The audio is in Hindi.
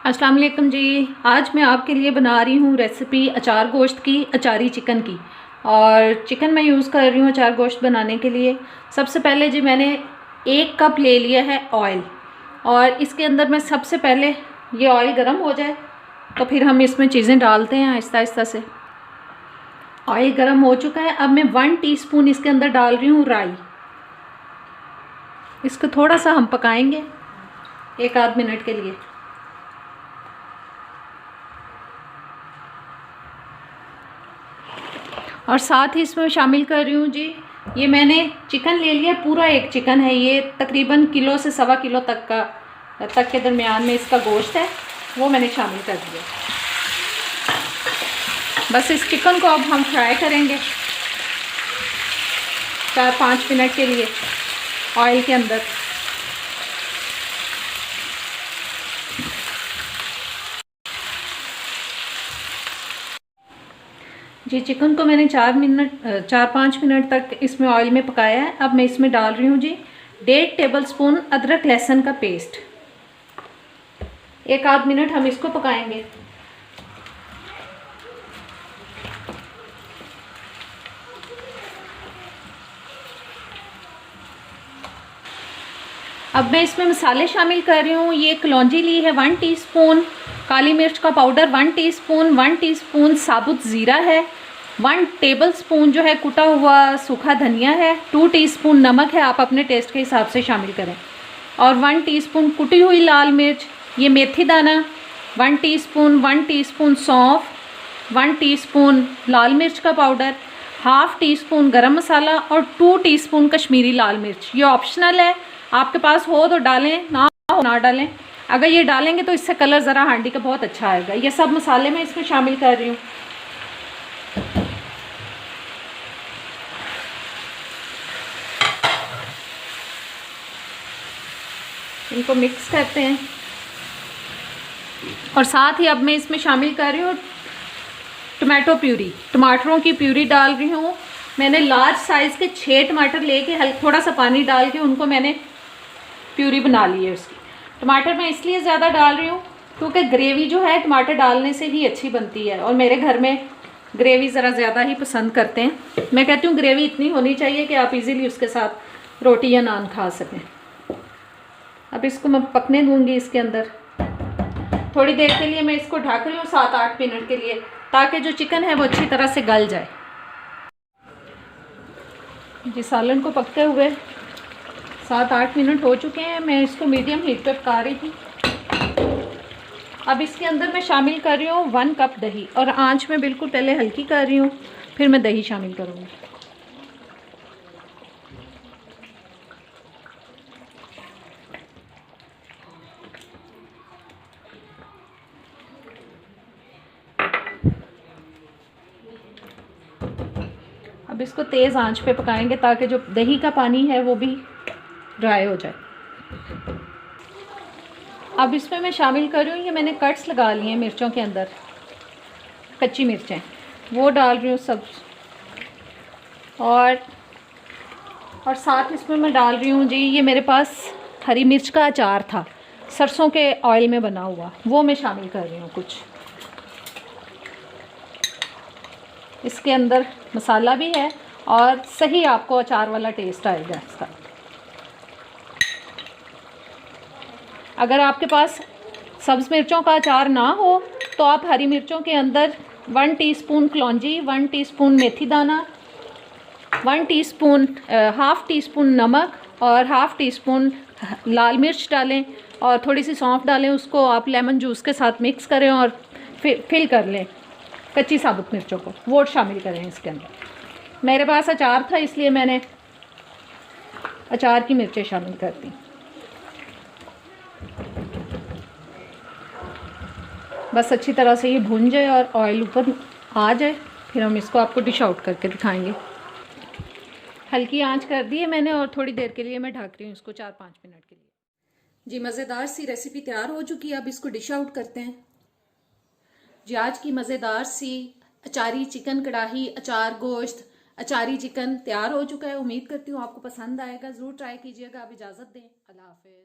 अस्सलाम वालेकुम जी। आज मैं आपके लिए बना रही हूँ रेसिपी अचार गोश्त की, अचारी चिकन की। और चिकन मैं यूज़ कर रही हूँ अचार गोश्त बनाने के लिए। सबसे पहले जी मैंने 1 कप ले लिया है ऑयल, और इसके अंदर मैं सबसे पहले ये ऑयल गर्म हो जाए तो फिर हम इसमें चीज़ें डालते हैं आहिस्ता आहिस्ता से। ऑयल गर्म हो चुका है। अब मैं 1 टीस्पून इसके अंदर डाल रही हूँ राई। इसको थोड़ा सा हम पकाएंगे 1 आध मिनट के लिए। और साथ ही इसमें शामिल कर रही हूँ जी, ये मैंने चिकन ले लिया, पूरा एक चिकन है ये, तकरीबन किलो से 1.25 किलो तक के दरमियान में इसका गोश्त है, वो मैंने शामिल कर दिया। बस इस चिकन को अब हम फ्राई करेंगे 4-5 मिनट के लिए ऑयल के अंदर। जी चिकन को मैंने 4-5 मिनट तक इसमें ऑयल में पकाया है। अब मैं इसमें डाल रही हूँ जी 1.5 टेबलस्पून अदरक लहसुन का पेस्ट। 1 आध मिनट हम इसको पकाएंगे। अब मैं इसमें मसाले शामिल कर रही हूँ। ये कलौंजी ली है 1 टीस्पून, काली मिर्च का पाउडर 1 टीस्पून, 1 टीस्पून साबुत ज़ीरा है, 1 टेबलस्पून जो है कुटा हुआ सूखा धनिया है, 2 टीस्पून नमक है, आप अपने टेस्ट के हिसाब से शामिल करें, और 1 टीस्पून कुटी हुई लाल मिर्च, ये मेथी दाना 1 टीस्पून सौंफ, 1 टीस्पून लाल मिर्च का पाउडर, हाफ़ टीस्पून गरम मसाला और 2 टीस्पून कश्मीरी लाल मिर्च। ये ऑप्शनल है, आपके पास हो तो डालें, ना हो ना डालें। अगर ये डालेंगे तो इससे कलर ज़रा हांडी का बहुत अच्छा आएगा। ये सब मसाले मैं इसमें शामिल कर रही हूँ। इनको मिक्स करते हैं। और साथ ही अब मैं इसमें शामिल कर रही हूँ टमाटो प्यूरी, टमाटरों की प्यूरी डाल रही हूँ। मैंने लार्ज साइज़ के 6 टमाटर लेके थोड़ा सा पानी डाल के उनको मैंने प्यूरी बना ली है उसकी। टमाटर मैं इसलिए ज़्यादा डाल रही हूँ क्योंकि ग्रेवी जो है टमाटर डालने से ही अच्छी बनती है, और मेरे घर में ग्रेवी ज़रा ज़्यादा ही पसंद करते हैं। मैं कहती हूँ ग्रेवी इतनी होनी चाहिए कि आप इजीली उसके साथ रोटी या नान खा सकें। अब इसको मैं पकने दूँगी इसके अंदर थोड़ी देर के लिए। मैं इसको ढक रही हूँ 7-8 मिनट के लिए, ताकि जो चिकन है वो अच्छी तरह से गल जाए। जी सालन को पकते हुए 7-8 मिनट हो चुके हैं। मैं इसको मीडियम हीट पे पका रही थी। अब इसके अंदर मैं शामिल कर रही हूँ 1 कप दही, और आंच में बिल्कुल पहले हल्की कर रही हूँ, फिर मैं दही शामिल करूँगी। अब इसको तेज़ आंच पे पकाएंगे ताकि जो दही का पानी है वो भी ड्राई हो जाए। अब इसमें मैं शामिल कर रही हूँ, ये मैंने कट्स लगा लिए हैं मिर्चों के अंदर, कच्ची मिर्चें वो डाल रही हूँ सब। और साथ इसमें मैं डाल रही हूँ जी, ये मेरे पास हरी मिर्च का अचार था सरसों के ऑयल में बना हुआ, वो मैं शामिल कर रही हूँ कुछ। इसके अंदर मसाला भी है और सही आपको अचार वाला टेस्ट आएगा इसका। अगर आपके पास सब्ज़ मिर्चों का अचार ना हो तो आप हरी मिर्चों के अंदर 1 टीस्पून कलौंजी, 1 टीस्पून मेथी दाना, 1 टीस्पून हाफ़ टीस्पून नमक और हाफ़ टीस्पून लाल मिर्च डालें, और थोड़ी सी सौंफ डालें। उसको आप लेमन जूस के साथ मिक्स करें और फिल कर लें कच्ची साबुत मिर्चों को, वो शामिल करें इसके अंदर। मेरे पास अचार था इसलिए मैंने अचार की मिर्चें शामिल कर दी। बस अच्छी तरह से ये भुन जाए और ऑयल ऊपर आ जाए, फिर हम इसको आपको डिश आउट करके दिखाएंगे। हल्की आंच कर दी है मैंने, और थोड़ी देर के लिए मैं ढक रही हूँ इसको 4-5 मिनट के लिए। जी मज़ेदार सी रेसिपी तैयार हो चुकी है। अब इसको डिश आउट करते हैं। जी आज की मज़ेदार सी अचारी चिकन कढ़ाई, अचार गोश्त, अचारी चिकन तैयार हो चुका है। उम्मीद करती हूँ आपको पसंद आएगा, ज़रूर ट्राई कीजिएगा। आप इजाज़त दें, अल्लाह हाफ़िज़।